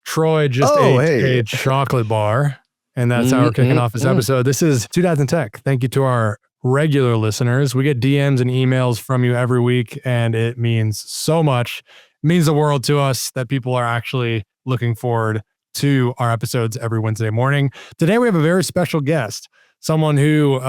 Troy just ate a chocolate bar, and that's how we're kicking off this episode. This is Two Dads in Tech. Thank you to our regular listeners. We get DMs and emails from you every week, and it means so much. It means the world to us that people are actually looking forward to our episodes every Wednesday morning. Today, we have a very special guest, someone who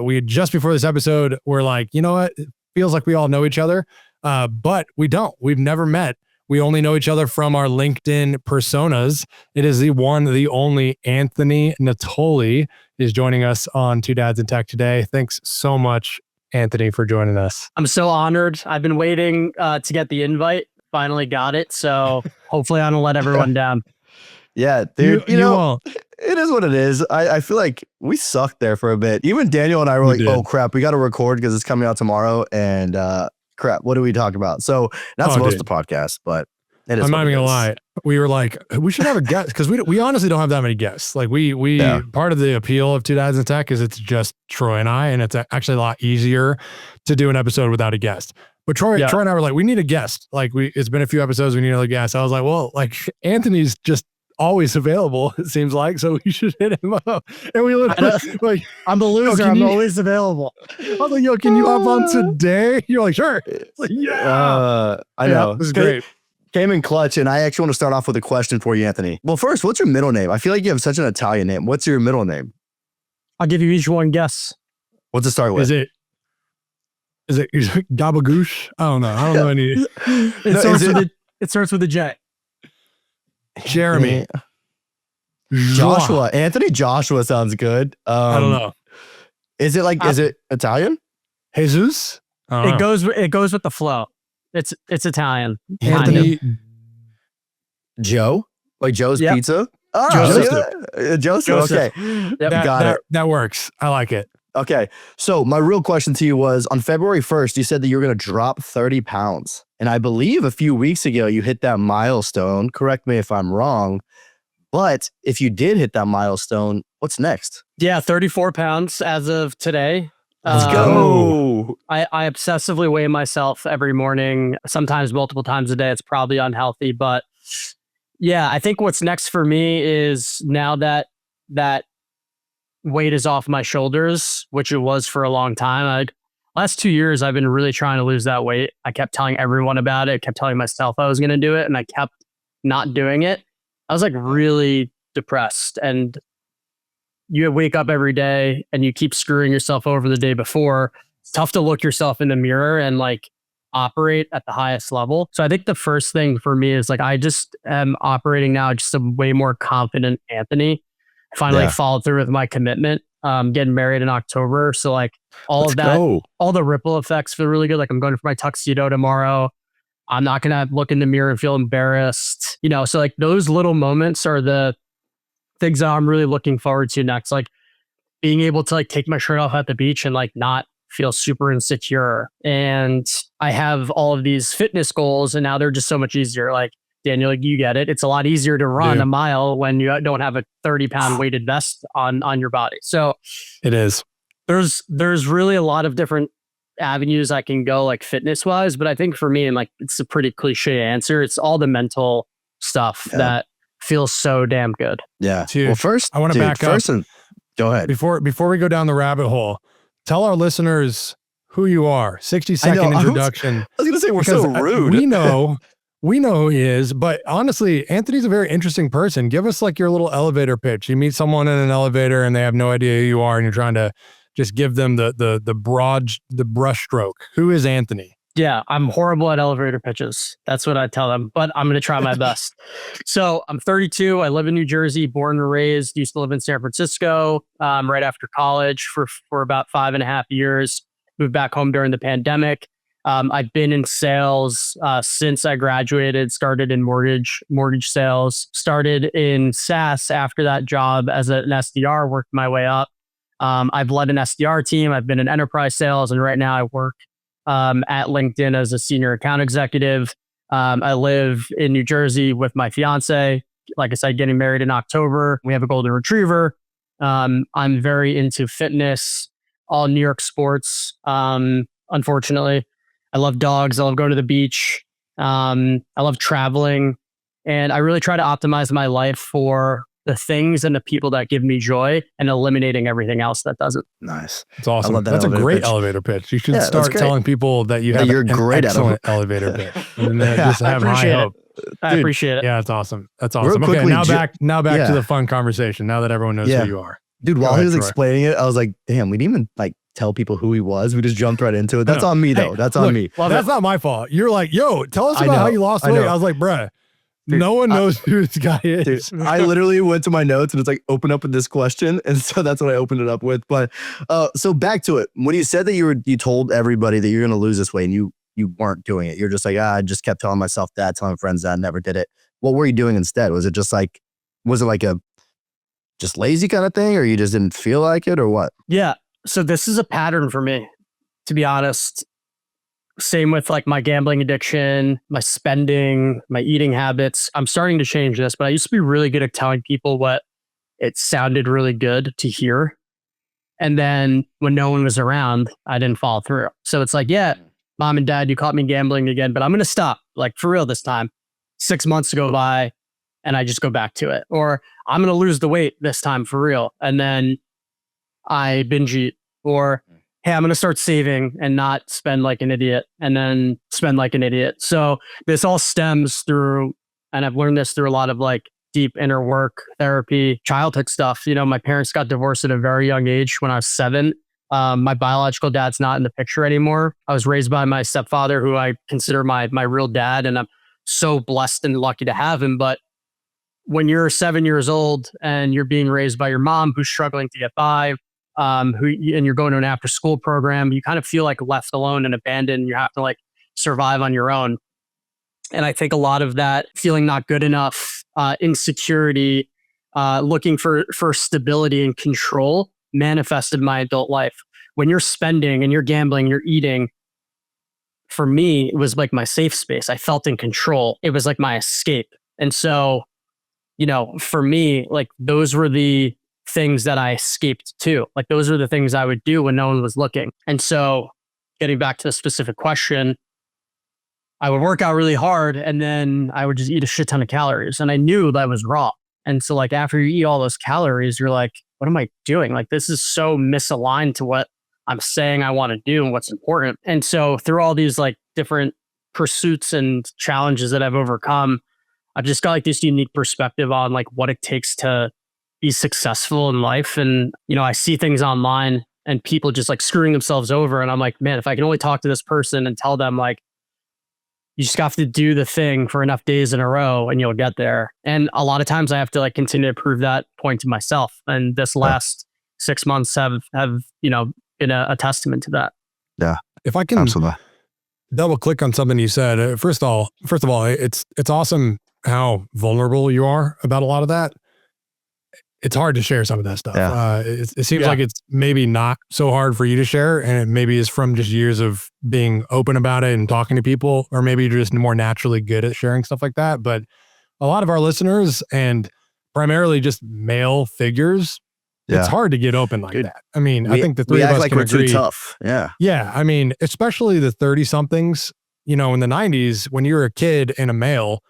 we just before this episode were like, you know what? It feels like we all know each other, but we don't. We've never met. We only know each other from our LinkedIn personas. It is the one, the only Anthony Natoli is joining us on Two Dads in Tech today. Thanks so much, Anthony, for joining us. I'm so honored. I've been waiting to get the invite. Finally got it. So hopefully I don't let everyone down. Yeah, dude, you know, it is what it is. I feel like we sucked there for a bit. Even Daniel and I were like, oh crap, we got to record because it's coming out tomorrow. And crap, what do we talk about? So not supposed to podcast, but it is. I'm not even gonna lie. We were like, we should have a guest because we honestly don't have that many guests. Like we part of the appeal of Two Dads in Tech is it's just Troy and I, and it's actually a lot easier to do an episode without a guest. But Troy and I were like, we need a guest. Like it's been a few episodes, we need another guest. I was like, well, like Anthony's just always available, it seems like, so we should hit him up. And we literally like, I'm a loser. I'm always available. I was like, yo, can you hop on today? You're like, sure. Like, I know. This is great. Came in clutch, and I actually want to start off with a question for you, Anthony. Well, first, what's your middle name? I feel like you have such an Italian name. What's your middle name? I'll give you each one guess. What's it start with? Is it Gabagoosh? I don't know any. It starts with a J. Jeremy. Joshua. Anthony Joshua sounds good. I don't know. Is it like, is it Italian? Jesus? It goes with the flow. It's Italian. Anthony. Joe? Like Joe's Pizza? Oh, Joseph. Okay. Yep. Got it. That works. I like it. Okay. So my real question to you was, on February 1st, you said that you were going to drop 30 pounds. And I believe a few weeks ago, you hit that milestone. Correct me if I'm wrong. But if you did hit that milestone, what's next? Yeah, 34 pounds as of today. Let's go. I obsessively weigh myself every morning, sometimes multiple times a day. It's probably unhealthy. But yeah, I think what's next for me is now that weight is off my shoulders, which it was for a long time. Last 2 years, I've been really trying to lose that weight. I kept telling everyone about it. I kept telling myself I was going to do it, and I kept not doing it. I was like really depressed, and you wake up every day and you keep screwing yourself over the day before. It's tough to look yourself in the mirror and like operate at the highest level. So I think the first thing for me is like, I just am operating now just a way more confident Anthony. I finally followed through with my commitment. Getting married in October. So like all the ripple effects feel really good. Like I'm going for my tuxedo tomorrow. I'm not going to look in the mirror and feel embarrassed, you know? So like those little moments are the things that I'm really looking forward to next. Like being able to like take my shirt off at the beach and like not feel super insecure. And I have all of these fitness goals, and now they're just so much easier. Like Daniel, you get it. It's a lot easier to run a mile when you don't have a 30-pound weighted vest on your body. So it is. There's really a lot of different avenues I can go like fitness wise, but I think for me, and like it's a pretty cliche answer, it's all the mental stuff that feels so damn good. Yeah. Dude, well, first I want to back up. Go ahead. Before we go down the rabbit hole, tell our listeners who you are. 60-second introduction. I was going to say we're so rude. We know who he is, but honestly, Anthony's a very interesting person. Give us like your little elevator pitch. You meet someone in an elevator and they have no idea who you are, and you're trying to just give them the brush stroke. Who is Anthony? Yeah, I'm horrible at elevator pitches. That's what I tell them, but I'm going to try my best. So I'm 32. I live in New Jersey, born and raised, used to live in San Francisco right after college for about 5.5 years. Moved back home during the pandemic. I've been in sales since I graduated, started in mortgage sales, started in SaaS after that job as an SDR, worked my way up. I've led an SDR team. I've been in enterprise sales, and right now I work at LinkedIn as a senior account executive. I live in New Jersey with my fiance. Like I said, getting married in October. We have a golden retriever. I'm very into fitness, all New York sports. Unfortunately, I love dogs. I love going to the beach. I love traveling. And I really try to optimize my life for the things and the people that give me joy and eliminating everything else that doesn't. Nice. It's awesome. I love that That's a elevator great pitch. elevator pitch. You should Yeah, that's start great. telling people that you Yeah, have you're an great at excellent elevator pitch. And then Yeah, just I have high appreciate hope. I Dude, appreciate it. Yeah, that's awesome. That's Real awesome. Okay, quickly, now back yeah. to the fun conversation. Now that everyone knows Yeah. who you are. Dude, Go while ahead, he was Troy. explaining it, I was like, damn, we didn't even like tell people who he was. We just jumped right into it. That's No. on me though. Hey, That's look, on me. Love That's it. not my fault. You're like, yo, tell us I about how know, you lost I weight. know. I was like, bruh, Dude, no one knows who this guy is. Dude, I literally went to my notes and it's like, open up with this question. And so that's what I opened it up with. But so back to it. When you said that you told everybody that you're going to lose this weight and you weren't doing it, you're just like, I just kept telling myself that, telling friends that, never did it. What were you doing instead? Was it like a just lazy kind of thing, or you just didn't feel like it, or what? Yeah. So this is a pattern for me, to be honest. Same with like my gambling addiction, my spending, my eating habits. I'm starting to change this, but I used to be really good at telling people what it sounded really good to hear. And then when no one was around, I didn't follow through. So it's like, yeah, mom and dad, you caught me gambling again, but I'm going to stop, like for real this time. 6 months go by and I just go back to it. Or I'm going to lose the weight this time for real. And then I binge eat. Or, hey, I'm going to start saving and not spend like an idiot, and then spend like an idiot. So this all stems through, and I've learned this through a lot of like deep inner work, therapy, childhood stuff. You know, my parents got divorced at a very young age when I was 7. My biological dad's not in the picture anymore. I was raised by my stepfather, who I consider my real dad, and I'm so blessed and lucky to have him. But when you're 7 years old and you're being raised by your mom, who's struggling to get by, and you're going to an after school program, you kind of feel like left alone and abandoned. You have to like survive on your own. And I think a lot of that feeling not good enough, insecurity, looking for stability and control manifested my adult life. When you're spending and you're gambling, you're eating, for me, it was like my safe space. I felt in control. It was like my escape. And so, you know, for me, like those were the things that I escaped to. Like those are the things I would do when no one was looking. And so getting back to the specific question, I would work out really hard and then I would just eat a shit ton of calories. And I knew that was wrong. And so like after you eat all those calories, you're like, what am I doing? Like this is so misaligned to what I'm saying I want to do and what's important. And so through all these like different pursuits and challenges that I've overcome, I've just got like this unique perspective on like what it takes to be successful in life. And, you know, I see things online and people just like screwing themselves over. And I'm like, man, if I can only talk to this person and tell them like, you just have to do the thing for enough days in a row and you'll get there. And a lot of times I have to like continue to prove that point to myself. And this last 6 months have, you know, been a testament to that. Yeah. If I can double click on something you said, first of all, it's awesome how vulnerable you are about a lot of that. It's hard to share some of that stuff. Yeah. It seems like it's maybe not so hard for you to share, and it maybe is from just years of being open about it and talking to people, or maybe you're just more naturally good at sharing stuff like that. But a lot of our listeners, and primarily just male figures, it's hard to get open like that. I mean, I think the three of us can agree. Too tough. Yeah. Yeah. I mean, especially the 30-somethings, you know, in the 90s, when you were a kid and a male,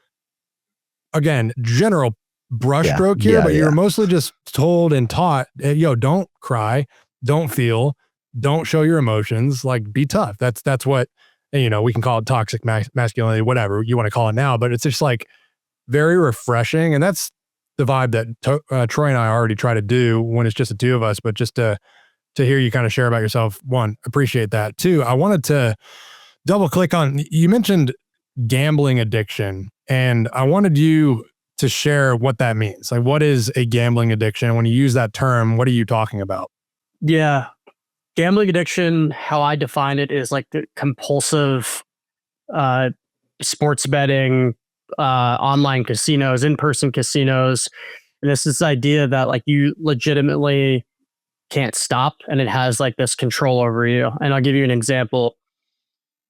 again, general brushstroke here, but you're mostly just told and taught, yo, don't cry, don't feel, don't show your emotions, like be tough. That's what, you know, we can call it toxic masculinity, whatever you want to call it now, but it's just like very refreshing. And that's the vibe that Troy and I already try to do when it's just the two of us, but just to hear you kind of share about yourself. One, appreciate that. Two, I wanted to double click on, you mentioned gambling addiction, and I wanted you to share what that means. Like, what is a gambling addiction? When you use that term, what are you talking about? Yeah. Gambling addiction, how I define it, is like the compulsive sports betting, online casinos, in-person casinos. And this is this idea that like you legitimately can't stop, and it has like this control over you. And I'll give you an example.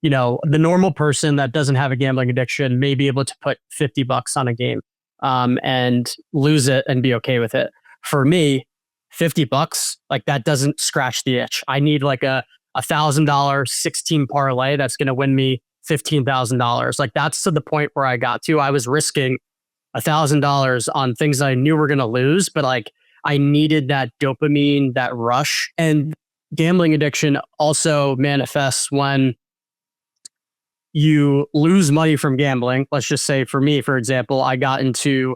You know, the normal person that doesn't have a gambling addiction may be able to put $50 on a game and lose it and be okay with it. For me, $50, like that doesn't scratch the itch. I need like a $1,000 16 parlay that's going to win me $15,000. Like that's to the point where I got to. I was risking $1,000 on things I knew were going to lose, but like I needed that dopamine, that rush. And gambling addiction also manifests when you lose money from gambling. Let's just say for me, for example, I got into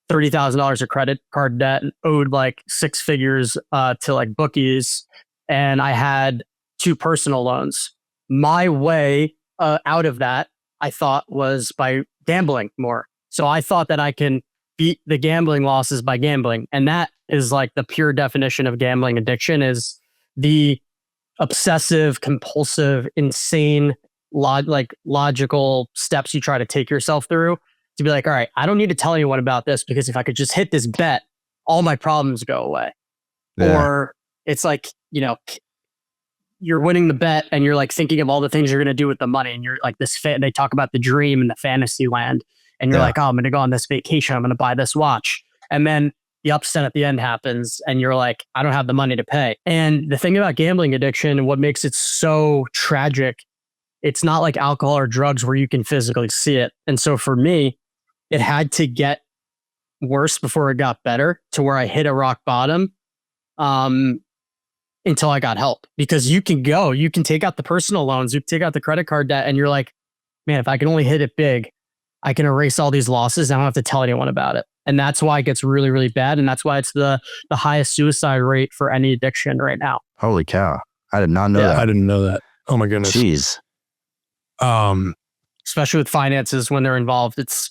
$30,000 of credit card debt and owed like six figures to like bookies. And I had 2 personal loans. My way out of that, I thought, was by gambling more. So I thought that I can beat the gambling losses by gambling. And that is like the pure definition of gambling addiction, is the obsessive, compulsive, insane, logical steps you try to take yourself through to be like, all right, I don't need to tell anyone about this, because if I could just hit this bet, all my problems go away. Yeah. Or it's like, you know, you're winning the bet and you're like thinking of all the things you're going to do with the money. And you're like they talk about the dream and the fantasy land. And you're like, oh, I'm going to go on this vacation. I'm going to buy this watch. And then the upset at the end happens and you're like, I don't have the money to pay. And the thing about gambling addiction and what makes it so tragic, it's not like alcohol or drugs where you can physically see it. And so for me, it had to get worse before it got better, to where I hit a rock bottom until I got help. Because you can take out the personal loans, you can take out the credit card debt, and you're like, man, if I can only hit it big, I can erase all these losses. I don't have to tell anyone about it. And that's why it gets really, really bad. And that's why it's the highest suicide rate for any addiction right now. Holy cow. I did not know that. I didn't know that. Oh my goodness. Jeez. Especially with finances when they're involved, it's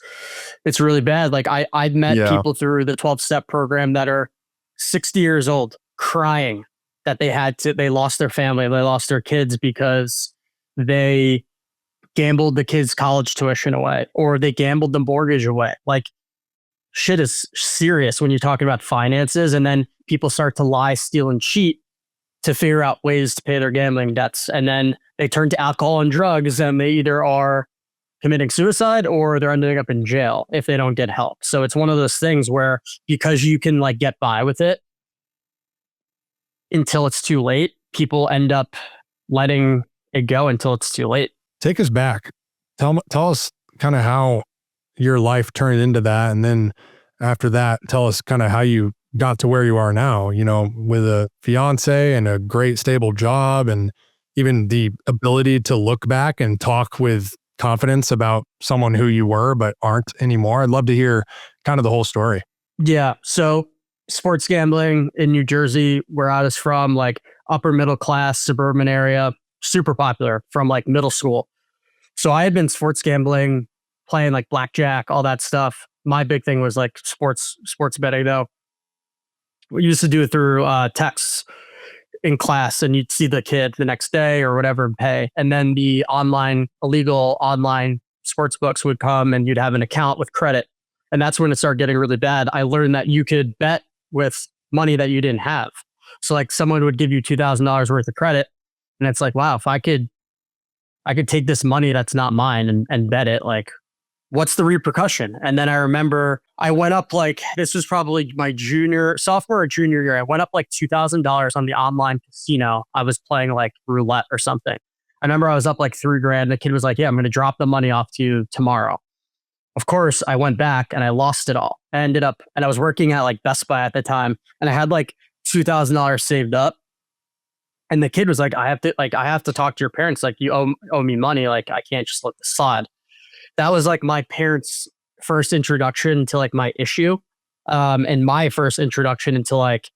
really bad. Like I've met people through the 12-step program that are 60 years old crying that they lost their family, they lost their kids because they gambled the kids' college tuition away, or they gambled the mortgage away. Like, shit is serious when you're talking about finances. And then people start to lie, steal, and cheat to figure out ways to pay their gambling debts. And then they turn to alcohol and drugs, and they either are committing suicide or they're ending up in jail if they don't get help. So it's one of those things where, because you can like get by with it until it's too late, people end up letting it go until it's too late. Take us back. Tell us kind of how your life turned into that. And then after that, tell us kind of how you got to where you are now, you know, with a fiance and a great stable job, and even the ability to look back and talk with confidence about someone who you were but aren't anymore. I'd love to hear kind of the whole story. Yeah. So sports gambling in New Jersey, where I was from, like upper middle class, suburban area, super popular from like middle school. So I had been sports gambling, playing like blackjack, all that stuff. My big thing was like sports betting though. We used to do it through texts in class, and you'd see the kid the next day or whatever and pay. And then the illegal online sports books would come, and you'd have an account with credit. And that's when it started getting really bad. I learned that you could bet with money that you didn't have. So like someone would give you $2,000 worth of credit, and it's like, wow, if I could take this money that's not mine and bet it, like, what's the repercussion? And then I remember I went up, like, this was probably my sophomore or junior year. I went up like $2,000 on the online casino. I was playing like roulette or something. I remember I was up like $3,000. The kid was like, yeah, I'm going to drop the money off to you tomorrow. Of course, I went back and I lost it all. I ended up, and I was working at like Best Buy at the time, and I had like $2,000 saved up. And the kid was like, I have to talk to your parents. Like, you owe me money. Like, I can't just let this slide. That was like my parents' first introduction to like my issue, and my first introduction into like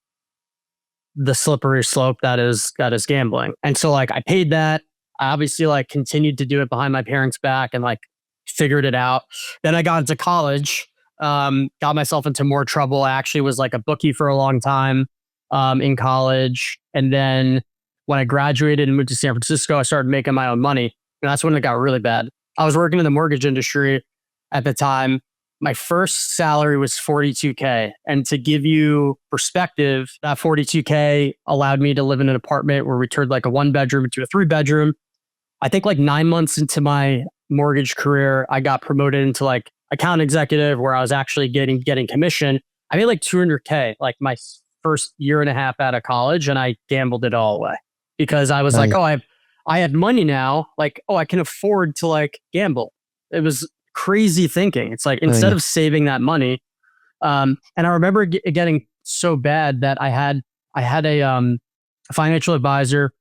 the slippery slope that is gambling. And so like I paid that. I obviously like continued to do it behind my parents' back and like figured it out. Then I got into college, got myself into more trouble. I actually was like a bookie for a long time in college. And then when I graduated and moved to San Francisco, I started making my own money. And that's when it got really bad. I was working in the mortgage industry at the time. My first salary was $42K. And to give you perspective, that $42K allowed me to live in an apartment where we turned like a 1-bedroom into a 3-bedroom. I think like 9 months into my mortgage career, I got promoted into like account executive, where I was actually getting commission. I made like $200K like my first year and a half out of college, and I gambled it all away because I was like, oh, I had money now. Like, oh, I can afford to like gamble. It was crazy thinking. It's like, instead of saving that money, and I remember getting so bad that I had a financial advisor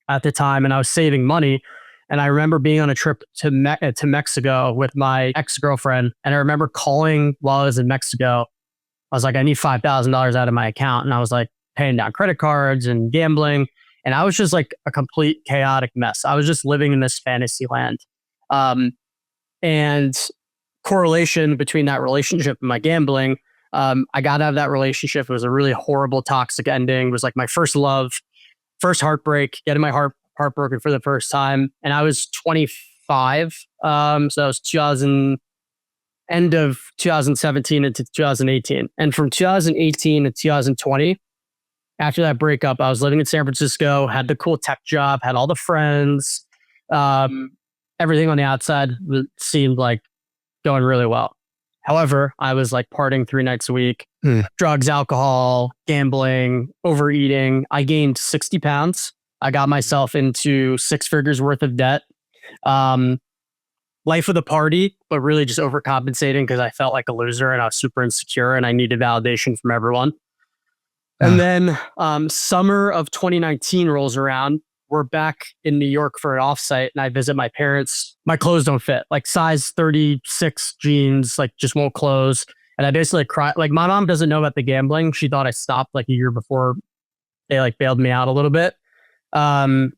at the time, and I was saving money. And I remember being on a trip to Mexico with my ex-girlfriend. And I remember calling while I was in Mexico. I was like, I need $5,000 out of my account. And I was like paying down credit cards and gambling. And I was just like a complete chaotic mess. I was just living in this fantasy land. And correlation between that relationship and my gambling, I got out of that relationship. It was a really horrible, toxic ending. It was like my first love, first heartbreak, getting my heart broken for the first time. And I was 25. So that was end of 2017 into 2018. And from 2018 to 2020, after that breakup, I was living in San Francisco, had the cool tech job, had all the friends. Everything on the outside seemed like going really well. However, I was like partying 3 nights a week, drugs, alcohol, gambling, overeating. I gained 60 pounds. I got myself into 6 figures worth of debt. Life of the party, but really just overcompensating because I felt like a loser and I was super insecure and I needed validation from everyone. And then summer of 2019 rolls around. We're back in New York for an offsite and I visit my parents. My clothes don't fit, like size 36 jeans, like just won't close. And I basically cry. Like my mom doesn't know about the gambling. She thought I stopped like a year before they like bailed me out a little bit. And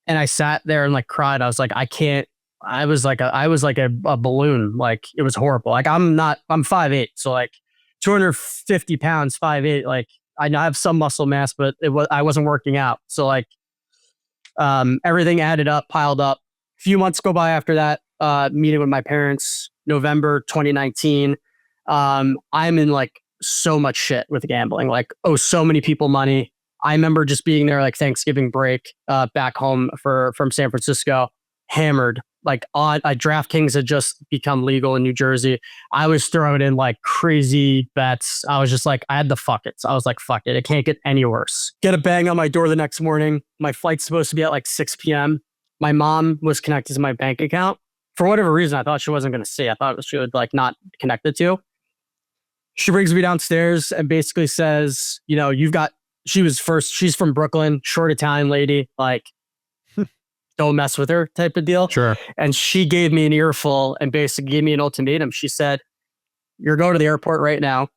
I sat there and like cried. I was like, I can't. I was like a balloon. Like it was horrible. Like I'm 5'8", so like 250 pounds, 5'8". Like I have some muscle mass, but I wasn't working out. So like everything added up, piled up. A few months go by after that meeting with my parents, November 2019. I'm in like so much shit with gambling. Like so many people money. I remember just being there like Thanksgiving break back home from San Francisco, hammered. Like DraftKings had just become legal in New Jersey. I was throwing in like crazy bets. I was just like, I had the fuck it. So I was like, fuck it. It can't get any worse. Get a bang on my door the next morning. My flight's supposed to be at like 6 p.m. My mom was connected to my bank account. For whatever reason, I thought she wasn't going to see. I thought she would like not connect it to. She brings me downstairs and basically says, you know, she's from Brooklyn, short Italian lady, like, don't mess with her type of deal. Sure. And she gave me an earful and basically gave me an ultimatum. She said, you're going to the airport right now.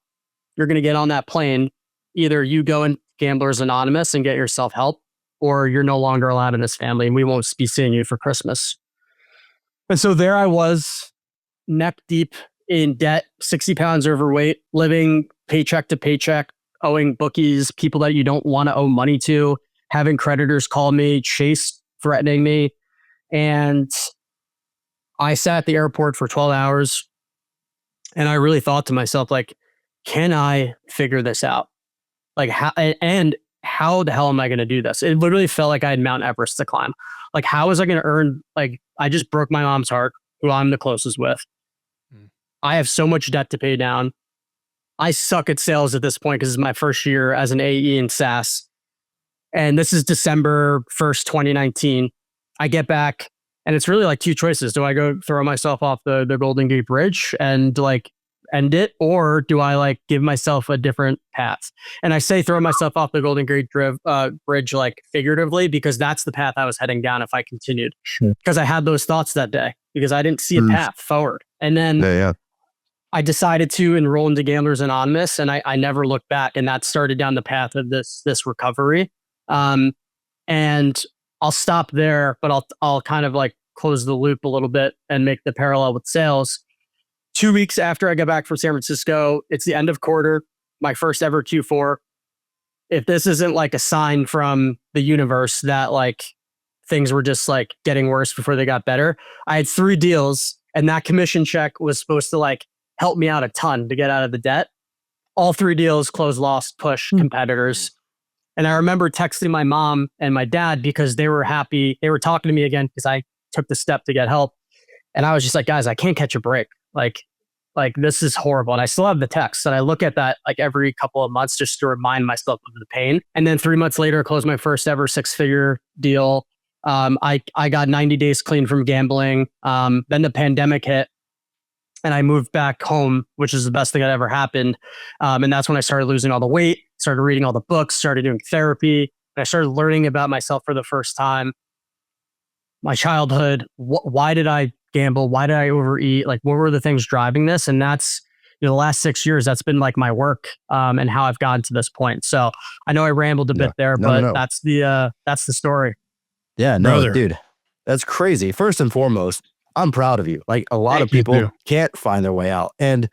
You're going to get on that plane. Either you go in Gamblers Anonymous and get yourself help, or you're no longer allowed in this family and we won't be seeing you for Christmas. And so there I was, neck deep in debt, 60 pounds overweight, living paycheck to paycheck, owing bookies, people that you don't want to owe money to, having creditors call me, threatening me. And I sat at the airport for 12 hours and I really thought to myself, like, can I figure this out? Like, how the hell am I going to do this? It literally felt like I had Mount Everest to climb. Like, how was I going to earn? Like, I just broke my mom's heart, who I'm the closest with. I have so much debt to pay down. I suck at sales at this point because it's my first year as an AE in SaaS. And this is December 1st, 2019. I get back and it's really like 2 choices. Do I go throw myself off the Golden Gate Bridge and like end it? Or do I like give myself a different path? And I say throw myself off the Golden Gate Bridge like figuratively because that's the path I was heading down if I continued. Because I had those thoughts that day because I didn't see a path forward. And then I decided to enroll into Gamblers Anonymous and I never looked back. And that started down the path of this recovery. And I'll stop there, but I'll kind of like close the loop a little bit and make the parallel with sales. 2 weeks after I got back from San Francisco, it's the end of quarter, my first ever Q4. If this isn't like a sign from the universe that like things were just like getting worse before they got better, I had 3 deals and that commission check was supposed to like help me out a ton to get out of the debt. All 3 deals closed, lost, push, competitors. And I remember texting my mom and my dad because they were happy. They were talking to me again because I took the step to get help. And I was just like, guys, I can't catch a break. Like this is horrible. And I still have the text. And I look at that like every couple of months just to remind myself of the pain. And then 3 months later, I closed my first ever 6-figure deal. I got 90 days clean from gambling. Then the pandemic hit. And I moved back home, which is the best thing that ever happened. And that's when I started losing all the weight, started reading all the books, started doing therapy. And I started learning about myself for the first time. My childhood, why did I gamble? Why did I overeat? Like, what were the things driving this? And that's, the last 6 years, that's been like my work and how I've gotten to this point. So I know I rambled a bit there, but that's the story. Yeah, no, brother. Dude, that's crazy. First and foremost, I'm proud of you. Like, a lot of people can't find their way out. And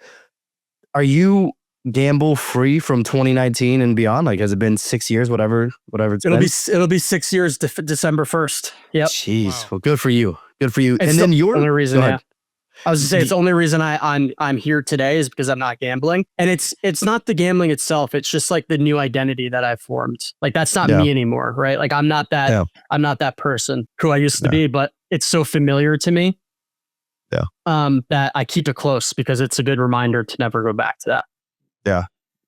are you gamble free from 2019 and beyond? Like, has it been 6 years, whatever it'll be 6 years, December 1st. Yep. Jeez. Wow. Well, good for you. Good for you. It's and then your only reason. Yeah. I was to say, it's the only reason I'm here today is because I'm not gambling. And it's not the gambling itself. It's just like the new identity that I've formed. Like, that's not me anymore, right? Like, I'm not that person who I used to be, but it's so familiar to me that I keep it close because it's a good reminder to never go back to that. Yeah.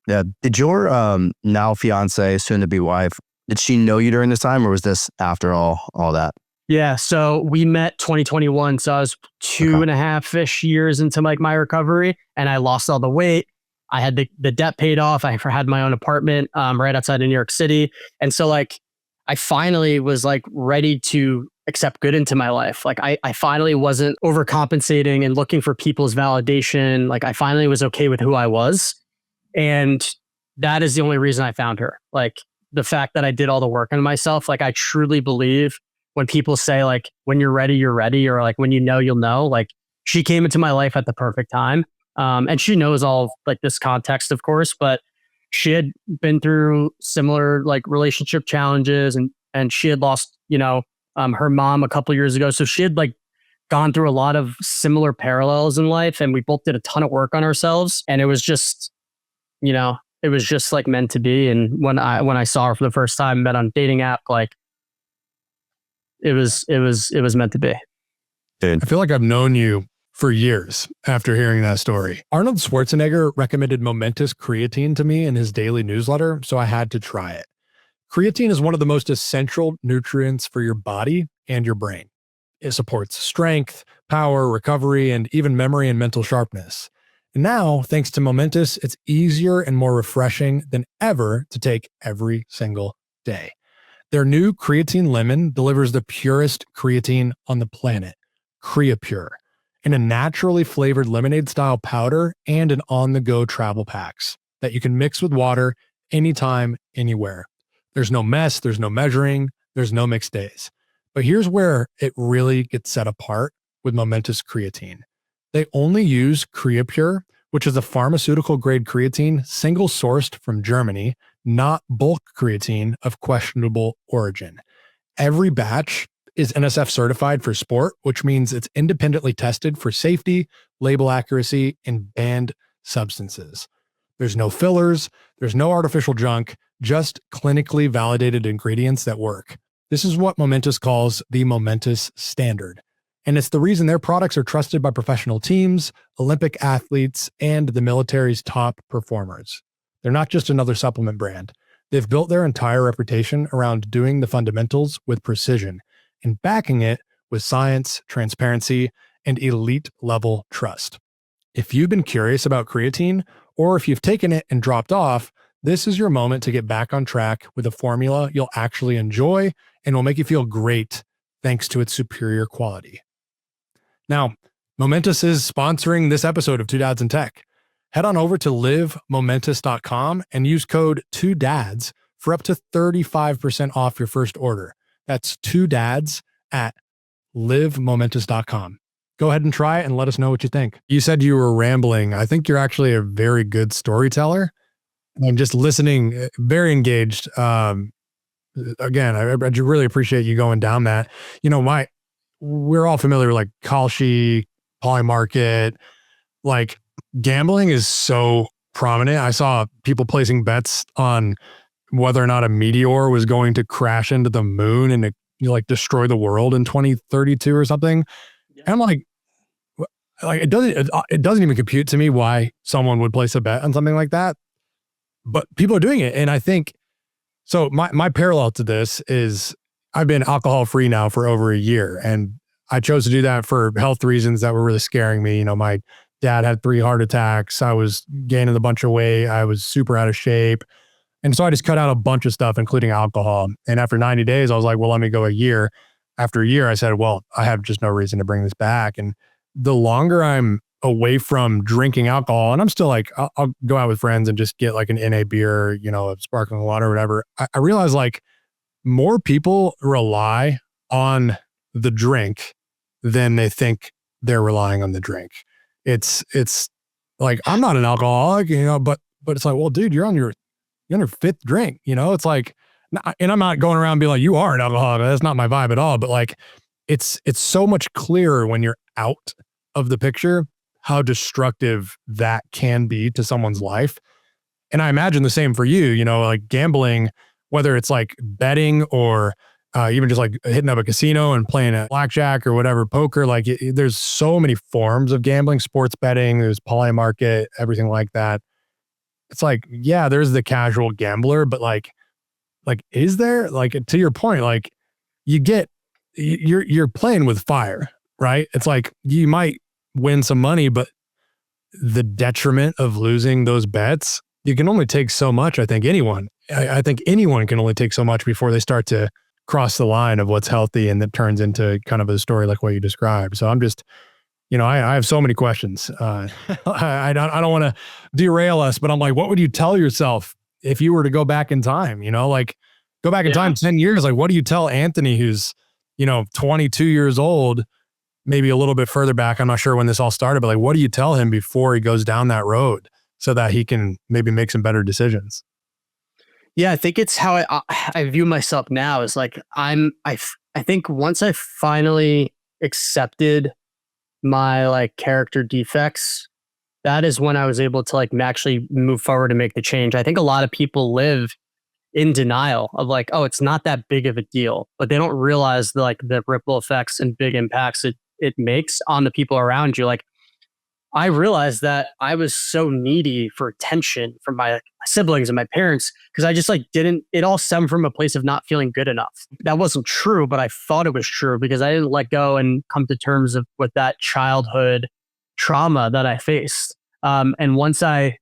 Yeah. Did your now fiance, soon to be wife, did she know you during this time, or was this after all that? Yeah. So we met 2021. So I was 2.5-ish years into like my recovery, and I lost all the weight. I had the debt paid off. I had my own apartment right outside of New York City. And so like, I finally was like ready to accept good into my life. Like I finally wasn't overcompensating and looking for people's validation. Like I finally was okay with who I was. And that is the only reason I found her. Like the fact that I did all the work on myself. Like I truly believe when people say like, when you're ready, or like, when you know, you'll know. Like she came into my life at the perfect time. And she knows all like this context, of course, but she had been through similar like relationship challenges, and she had lost, her mom a couple years ago. So she had like gone through a lot of similar parallels in life, and we both did a ton of work on ourselves. And it was just, like meant to be. And when I saw her for the first time, met on a dating app, like it was meant to be. Dude, I feel like I've known you for years after hearing that story. Arnold Schwarzenegger recommended Momentous creatine to me in his daily newsletter, so I had to try it. Creatine is one of the most essential nutrients for your body and your brain. It supports strength, power, recovery, and even memory and mental sharpness. And now, thanks to Momentous, it's easier and more refreshing than ever to take every single day. Their new Creatine Lemon delivers the purest creatine on the planet, CreaPure, in a naturally flavored lemonade-style powder and an on-the-go travel packs that you can mix with water anytime, anywhere. There's no mess, there's no measuring, there's no mixed days. But here's where it really gets set apart with Momentous Creatine. They only use CreaPure, which is a pharmaceutical-grade creatine single-sourced from Germany, not bulk creatine of questionable origin. Every batch is NSF certified for sport, which means it's independently tested for safety, label accuracy, and banned substances. There's no fillers, there's no artificial junk, just clinically validated ingredients that work. This is what Momentous calls the Momentous Standard. And it's the reason their products are trusted by professional teams, Olympic athletes, and the military's top performers. They're not just another supplement brand. They've built their entire reputation around doing the fundamentals with precision and backing it with science, transparency, and elite level trust. If you've been curious about creatine, or if you've taken it and dropped off, this is your moment to get back on track with a formula you'll actually enjoy and will make you feel great thanks to its superior quality. Now, Momentous is sponsoring this episode of Two Dads in Tech. Head on over to livemomentous.com and use code 2DADS for up to 35% off your first order. That's 2DADS at livemomentous.com. Go ahead and try it and let us know what you think. You said you were rambling. I think you're actually a very good storyteller. I'm just listening, very engaged. Again, I really appreciate you going down that. We're all familiar with like Kalshi, Polymarket, like gambling is so prominent. I saw people placing bets on whether or not a meteor was going to crash into the moon and destroy the world in 2032 or something. Yeah. And I'm like it doesn't even compute to me why someone would place a bet on something like that. But people are doing it. And I think, so my parallel to this is I've been alcohol free now for over a year, and I chose to do that for health reasons that were really scaring me. My dad had 3 heart attacks. I was gaining a bunch of weight. I was super out of shape. And so I just cut out a bunch of stuff, including alcohol. And after 90 days, I was like, well, let me go a year. After a year, I said, well, I have just no reason to bring this back. And the longer I'm away from drinking alcohol, and I'm still like, I'll go out with friends and just get like an NA beer, you know, a sparkling water or whatever. I realize like more people rely on the drink than they think they're relying on the drink. It's like, I'm not an alcoholic, you know, but it's like, well, dude, you're on your 5th drink, you know. It's like, and I'm not going around being like, you are an alcoholic. That's not my vibe at all. But like, it's so much clearer when you're out of the picture how destructive that can be to someone's life. And I imagine the same for you, you know, like gambling, whether it's like betting or even just like hitting up a casino and playing a blackjack or whatever, poker, like there's so many forms of gambling, sports betting, there's parlay market, everything like that. It's like, yeah, there's the casual gambler, but like, is there, like, to your point, like you're playing with fire, right? It's like, you might win some money, but the detriment of losing those bets, you can only take so much. I think anyone can only take so much before they start to cross the line of what's healthy, and that turns into kind of a story like what you described. So I'm just, you know, I have so many questions. I don't want to derail us, but I'm like, what would you tell yourself if you were to go back in time? You know, like go back in time 10 years. Like, what do you tell Anthony, who's, you know, 22 years old, maybe a little bit further back? I'm not sure when this all started, but like, what do you tell him before he goes down that road so that he can maybe make some better decisions? Yeah, I think it's how I view myself now is like, I think once I finally accepted my like character defects, that is when I was able to like actually move forward and make the change. I think a lot of people live in denial of like, oh, it's not that big of a deal, but they don't realize the ripple effects and big impacts it makes on the people around you. Like, I realized that I was so needy for attention from my siblings and my parents because I just like it all stemmed from a place of not feeling good enough. That wasn't true, but I thought it was true because I didn't let go and come to terms with that childhood trauma that I faced. And once I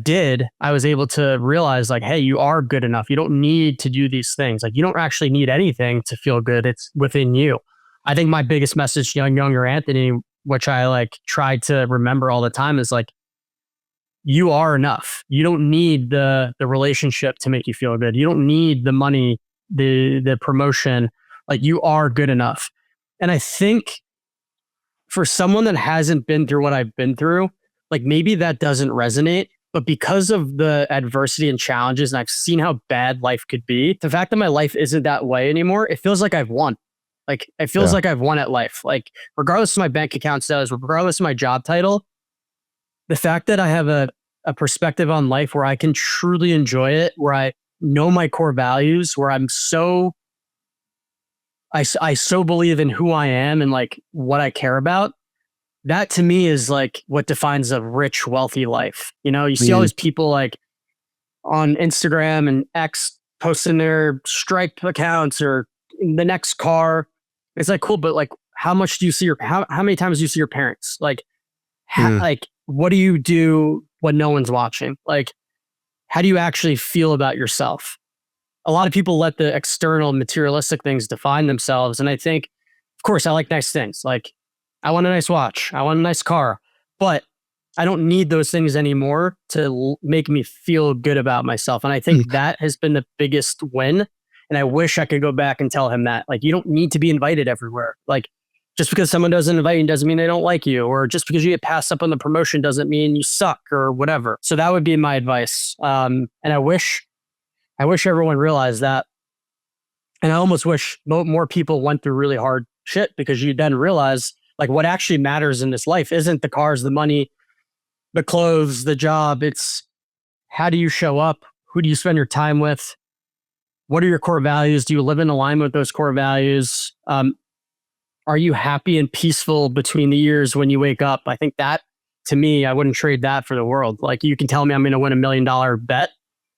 did, I was able to realize like, hey, you are good enough. You don't need to do these things. Like, you don't actually need anything to feel good. It's within you. I think my biggest message to younger Anthony, which I like try to remember all the time, is like, you are enough. You don't need the relationship to make you feel good. You don't need the money, the promotion. Like, you are good enough. And I think for someone that hasn't been through what I've been through, like maybe that doesn't resonate, but because of the adversity and challenges, and I've seen how bad life could be, the fact that my life isn't that way anymore, it feels like I've won. Like, it feels like I've won at life. Like, regardless of my bank account status, regardless of my job title, the fact that I have a perspective on life where I can truly enjoy it, where I know my core values, where I so believe in who I am and like what I care about, that to me is like what defines a rich, wealthy life. You know, you see all these people like on Instagram and X posting their Stripe accounts or the next car. It's like, cool, but like, how much do you see how many times do you see your parents? Like, like, what do you do when no one's watching? Like, how do you actually feel about yourself? A lot of people let the external materialistic things define themselves. And I think, of course, I like nice things. Like, I want a nice watch. I want a nice car, but I don't need those things anymore to make me feel good about myself. And I think that has been the biggest win. And I wish I could go back and tell him that, like, you don't need to be invited everywhere. Like, just because someone doesn't invite you doesn't mean they don't like you, or just because you get passed up on the promotion doesn't mean you suck or whatever. So that would be my advice. And I wish everyone realized that. And I almost wish more people went through really hard shit, because you then realize like what actually matters in this life isn't the cars, the money, the clothes, the job. It's how do you show up? Who do you spend your time with? What are your core values? Do you live in alignment with those core values? Are you happy and peaceful between the years when you wake up? I think that, to me, I wouldn't trade that for the world. Like, you can tell me I'm going to win $1 million bet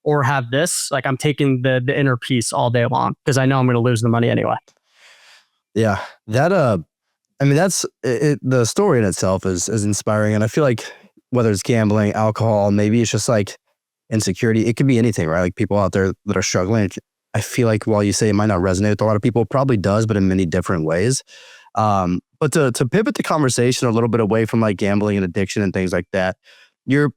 or have this. Like, I'm taking the inner peace all day long because I know I'm going to lose the money anyway. Yeah, that I mean, that's it. The story in itself is inspiring. And I feel like whether it's gambling, alcohol, maybe it's just like insecurity, it could be anything, right? Like people out there that are struggling. I feel like while you say it might not resonate with a lot of people, it probably does, but in many different ways. But to pivot the conversation a little bit away from like gambling and addiction and things like that, you're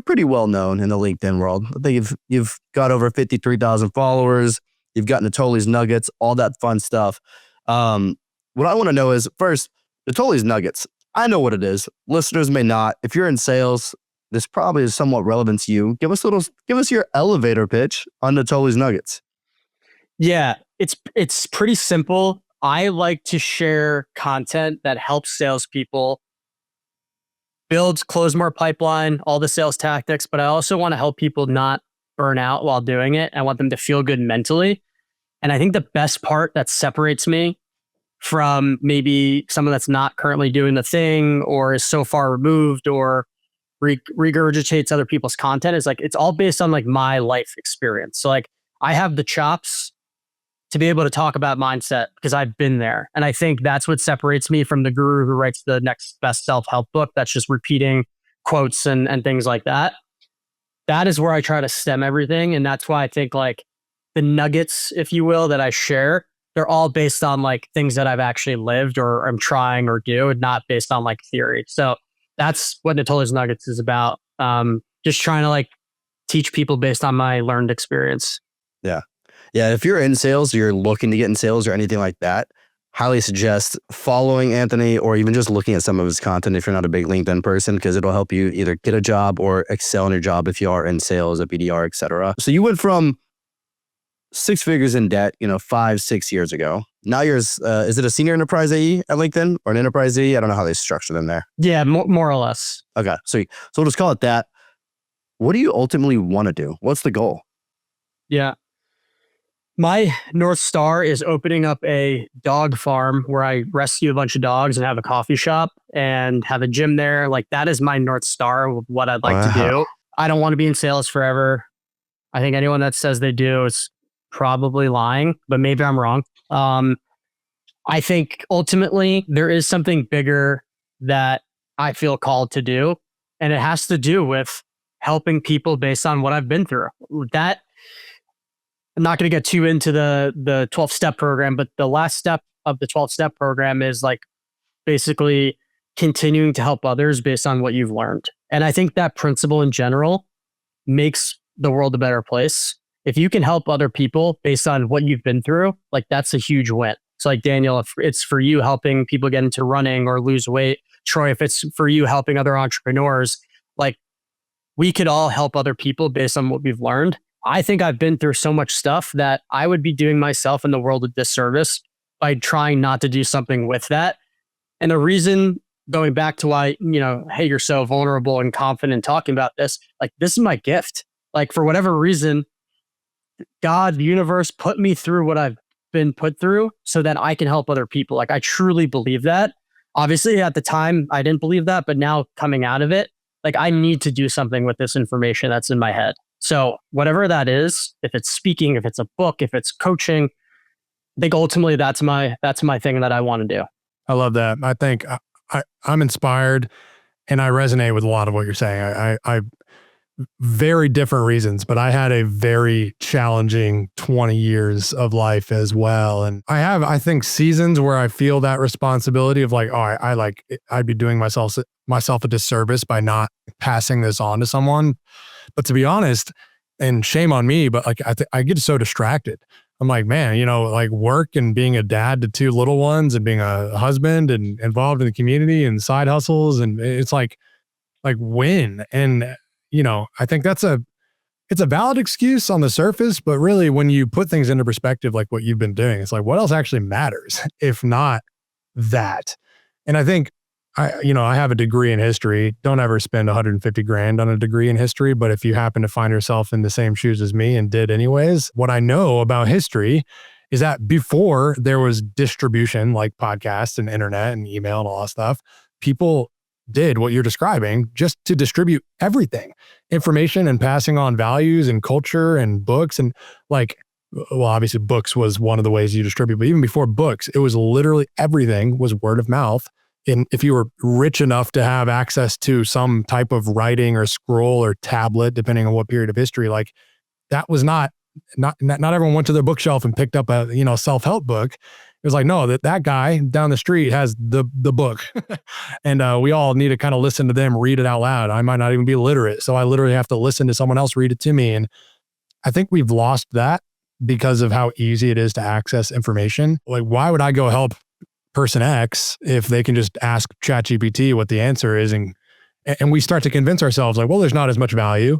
pretty well known in the LinkedIn world. I think you've got over 53,000 followers. You've got Natoli's Nuggets, all that fun stuff. What I want to know is first, Natoli's Nuggets. I know what it is. Listeners may not. If you're in sales, this probably is somewhat relevant to you. Give us your elevator pitch on Natoli's Nuggets. Yeah, it's pretty simple. I like to share content that helps salespeople build, close more pipeline, all the sales tactics, but I also want to help people not burn out while doing it. I want them to feel good mentally. And I think the best part that separates me from maybe someone that's not currently doing the thing or is so far removed or regurgitates other people's content is like, it's all based on like my life experience. So like I have the chops to be able to talk about mindset because I've been there. And I think that's what separates me from the guru who writes the next best self-help book that's just repeating quotes and things like that. That is where I try to stem everything. And that's why I think like the nuggets, if you will, that I share, they're all based on like things that I've actually lived or I'm trying or do, and not based on like theory. So that's what Natoli's Nuggets is about. Just trying to like teach people based on my learned experience. Yeah. Yeah. If you're in sales, you're looking to get in sales or anything like that, highly suggest following Anthony or even just looking at some of his content if you're not a big LinkedIn person, because it'll help you either get a job or excel in your job if you are in sales, a BDR, et cetera. So you went from 6 figures in debt, 5-6 years ago. Now you're, is it a senior enterprise AE at LinkedIn or an enterprise AE? I don't know how they structure them there. Yeah, more or less. Okay. So we'll just call it that. What do you ultimately want to do? What's the goal? Yeah. My North Star is opening up a dog farm where I rescue a bunch of dogs and have a coffee shop and have a gym there. Like that is my North Star of what I'd like to do. I don't want to be in sales forever. I think anyone that says they do is probably lying, but maybe I'm wrong. I think ultimately there is something bigger that I feel called to do, and it has to do with helping people based on what I've been through. That I'm not going to get too into the 12-step program, but the last step of the 12-step program is like basically continuing to help others based on what you've learned. And I think that principle in general makes the world a better place. If you can help other people based on what you've been through, like that's a huge win. So like Daniel, if it's for you helping people get into running or lose weight, Troy, if it's for you helping other entrepreneurs, like we could all help other people based on what we've learned. I think I've been through so much stuff that I would be doing myself in the world a disservice by trying not to do something with that. And the reason, going back to why, hey, you're so vulnerable and confident talking about this, like this is my gift. Like for whatever reason, God, the universe put me through what I've been put through so that I can help other people. Like I truly believe that. Obviously at the time I didn't believe that, but now coming out of it, like I need to do something with this information that's in my head. So whatever that is, if it's speaking, if it's a book, if it's coaching, I think ultimately that's my thing that I want to do. I love that. I think I'm inspired and I resonate with a lot of what you're saying. I very different reasons, but I had a very challenging 20 years of life as well. And I think seasons where I feel that responsibility of like, I'd be doing myself a disservice by not passing this on to someone. But to be honest, and shame on me, but like I get so distracted. I'm like, man, like work and being a dad to 2 little ones and being a husband and involved in the community and side hustles. And it's like when, and I think it's a valid excuse on the surface, but really when you put things into perspective, like what you've been doing, it's like, what else actually matters if not that? And I think I have a degree in history. Don't ever spend 150 grand on a degree in history. But if you happen to find yourself in the same shoes as me and did anyways, what I know about history is that before there was distribution like podcasts and internet and email and all that stuff, people did what you're describing just to distribute everything, information and passing on values and culture and books. And like well, obviously books was one of the ways you distribute, but even before books, it was literally everything was word of mouth. And if you were rich enough to have access to some type of writing or scroll or tablet, depending on what period of history, like that was not everyone went to their bookshelf and picked up a, self-help book. It was like, no, that guy down the street has the book and we all need to kind of listen to them read it out loud. I might not even be literate. So I literally have to listen to someone else read it to me. And I think we've lost that because of how easy it is to access information. Like, why would I go help person X if they can just ask ChatGPT what the answer is? And we start to convince ourselves like, well, there's not as much value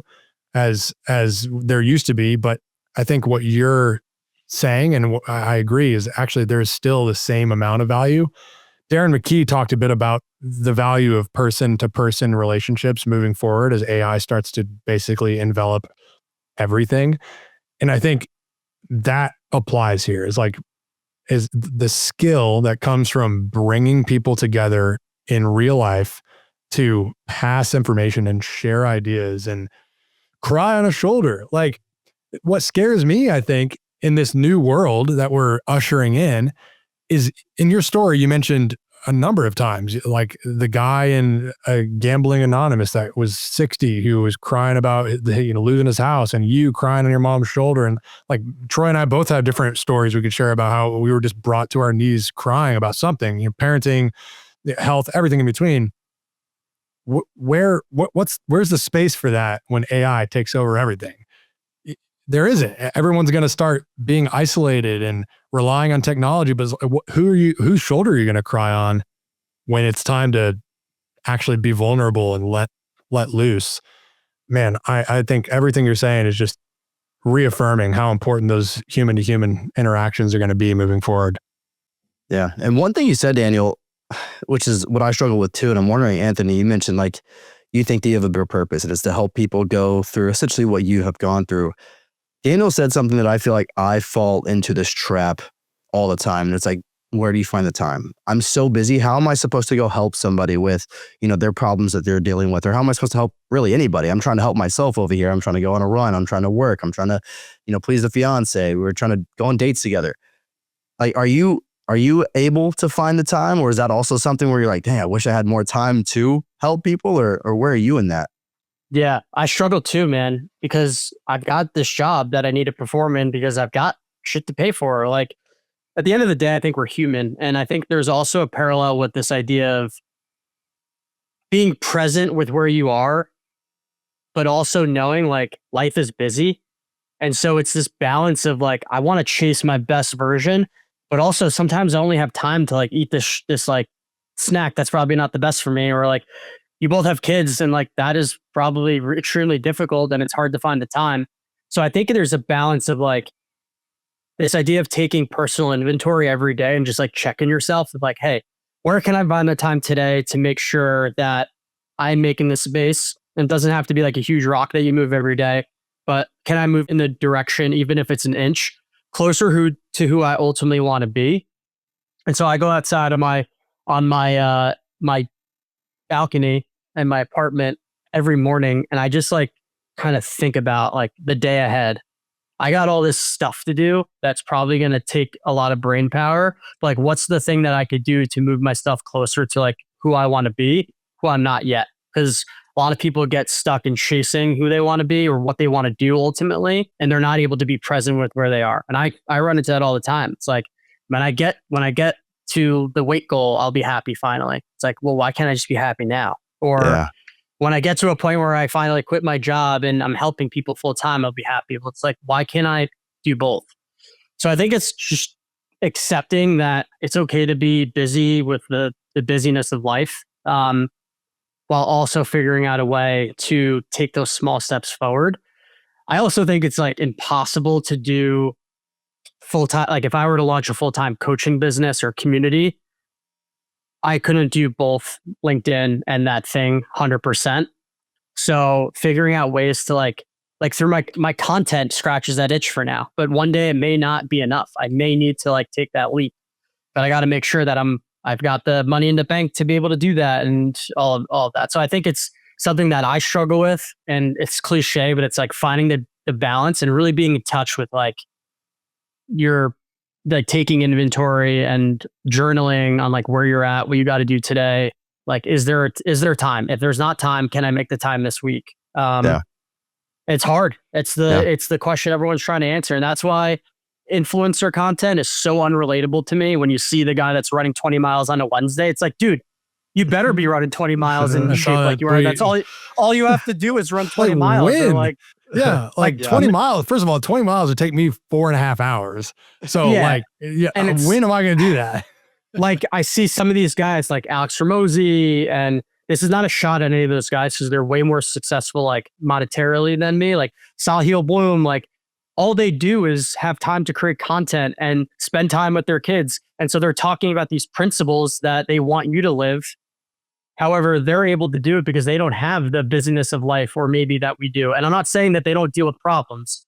as there used to be. But I think what you're saying, and I agree, is actually there's still the same amount of value. Darren McKee talked a bit about the value of person-to-person relationships moving forward as AI starts to basically envelop everything. And I think that applies here is the skill that comes from bringing people together in real life to pass information and share ideas and cry on a shoulder. Like, what scares me, I think, in this new world that we're ushering in is, in your story, you mentioned a number of times, like the guy in Gambling Anonymous that was 60 who was crying about losing his house, and you crying on your mom's shoulder. And like Troy and I both have different stories we could share about how we were just brought to our knees crying about something, parenting, health, everything in between. Where's the space for that when AI takes over everything? There isn't. Everyone's going to start being isolated and relying on technology. But whose shoulder are you going to cry on when it's time to actually be vulnerable and let loose? Man, I think everything you're saying is just reaffirming how important those human to human interactions are going to be moving forward. Yeah. And one thing you said, Daniel, which is what I struggle with too. And I'm wondering, Anthony, you mentioned like, you think that you have a bigger purpose, and it's to help people go through essentially what you have gone through. Daniel said something that I feel like I fall into this trap all the time. And it's like, where do you find the time? I'm so busy. How am I supposed to go help somebody with, their problems that they're dealing with? Or how am I supposed to help really anybody? I'm trying to help myself over here. I'm trying to go on a run. I'm trying to work. I'm trying to, please the fiance. We're trying to go on dates together. Like, are you able to find the time? Or is that also something where you're like, dang, I wish I had more time to help people? Or where are you in that? Yeah, I struggle too, man, because I've got this job that I need to perform in because I've got shit to pay for. Like, at the end of the day, I think we're human. And I think there's also a parallel with this idea of being present with where you are, but also knowing like life is busy. And so it's this balance of like, I want to chase my best version, but also sometimes I only have time to like eat this like snack that's probably not the best for me, or like, you both have kids, and like that is probably extremely difficult, and it's hard to find the time. So I think there's a balance of like this idea of taking personal inventory every day and just like checking yourself with like, hey, where can I find the time today to make sure that I'm making this space? And it doesn't have to be like a huge rock that you move every day, but can I move in the direction, even if it's an inch, closer to who I ultimately want to be? And so I go outside on my balcony in my apartment every morning, and I just like kind of think about like the day ahead. I got all this stuff to do that's probably going to take a lot of brain power. Like, what's the thing that I could do to move myself closer to like who I want to be, who I'm not yet? Because a lot of people get stuck in chasing who they want to be or what they want to do ultimately, and they're not able to be present with where they are. And I run into that all the time. It's like, when I get to the weight goal, I'll be happy finally. It's like, well, why can't I just be happy now? Or when I get to a point where I finally quit my job and I'm helping people full time, I'll be happy. Well, it's like, why can't I do both? So I think it's just accepting that it's okay to be busy with the busyness of life, while also figuring out a way to take those small steps forward. I also think it's like impossible to do full-time. Like, if I were to launch a full-time coaching business or community, I couldn't do both LinkedIn and that thing 100%. So figuring out ways to like through my content scratches that itch for now, but one day it may not be enough. I may need to like take that leap, but I got to make sure that I've got the money in the bank to be able to do that and all of that. So I think it's something that I struggle with, and it's cliche, but it's like finding the balance and really being in touch with like you're like taking inventory and journaling on like where you're at, what you got to do today. Like, is there time? If there's not time, can I make the time this week? It's hard. It's the question everyone's trying to answer. And that's why influencer content is so unrelatable to me. When you see the guy that's running 20 miles on a Wednesday, it's like, dude, you better be running 20 miles in shape like you are. That's all you have to do is run 20 miles. Like, yeah, like 20 miles. First of all, 20 miles would take me 4.5 hours. So and when am I going to do that? Like, I see some of these guys like Alex Ramosi, and this is not a shot at any of those guys because they're way more successful, like monetarily than me. Like Sahil Bloom, like all they do is have time to create content and spend time with their kids. And so they're talking about these principles that they want you to live. However, they're able to do it because they don't have the busyness of life, or maybe that we do. And I'm not saying that they don't deal with problems.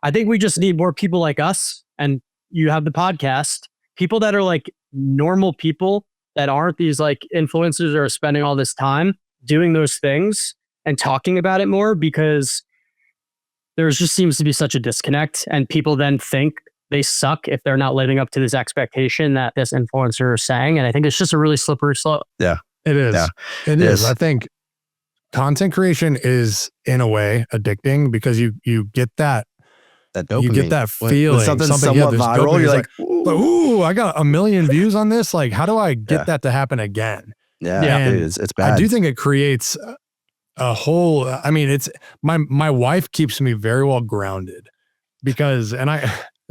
I think we just need more people like us. And you have the podcast, people that are like normal people that aren't these like influencers that are spending all this time doing those things and talking about it more, because there just seems to be such a disconnect, and people then think they suck if they're not living up to this expectation that this influencer is saying. And I think it's just a really slippery slope. Yeah, it is. Yeah, it is. I think content creation is in a way addicting because you get that dopamine. You get that feeling. When something somewhat viral, dopamine, you're like, ooh, I got 1 million views on this. Like, how do I get that to happen again? Yeah, it's bad. I do think it creates a whole, I mean, it's my wife keeps me very well grounded because, and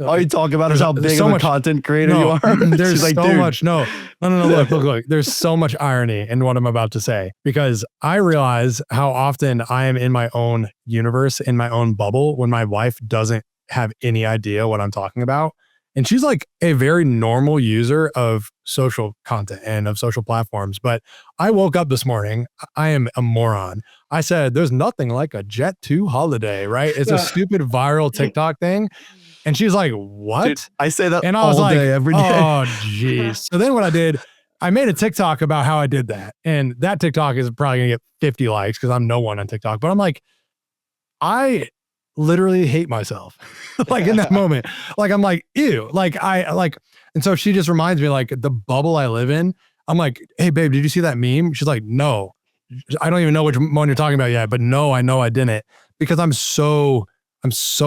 all you talk about is how big of a content creator you are. There's like, so much. No. Look. There's so much irony in what I'm about to say, because I realize how often I am in my own universe, in my own bubble, when my wife doesn't have any idea what I'm talking about. And she's like a very normal user of social content and of social platforms. But I woke up this morning, I am a moron. I said, there's nothing like a Jet2 holiday, right? It's a stupid viral TikTok thing. And she's like, what? Dude, I say that and I was all like, day, every day. Oh, geez. So then what I did, I made a TikTok about how I did that. And that TikTok is probably going to get 50 likes because I'm no one on TikTok. But I'm like, I literally hate myself. Like in that moment, like, I'm like, ew, like and so she just reminds me, like, the bubble I live in. I'm like, hey babe, did you see that meme? She's like, no, I don't even know which one you're talking about yet, but no, I know I didn't, because I'm so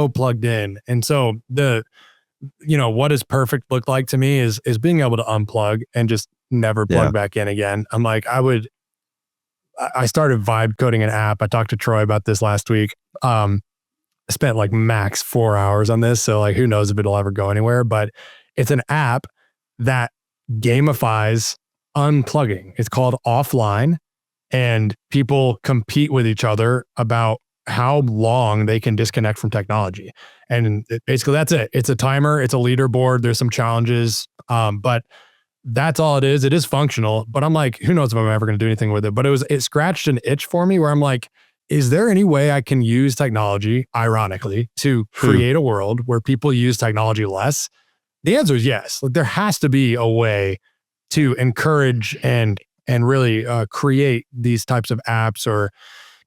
plugged in. And so what does perfect look like to me is being able to unplug and just never plug back in again. I'm like, I started vibe coding an app. I talked to Troy about this last week. I spent like max 4 hours on this. So like, who knows if it'll ever go anywhere, but it's an app that gamifies unplugging. It's called Offline, and people compete with each other about how long they can disconnect from technology. And basically that's it. It's a timer. It's a leaderboard. There's some challenges. But that's all it is. It is functional, but I'm like, who knows if I'm ever going to do anything with it, but it scratched an itch for me where I'm like, is there any way I can use technology, ironically, to create a world where people use technology less? The answer is yes. Like, there has to be a way to encourage and really create these types of apps or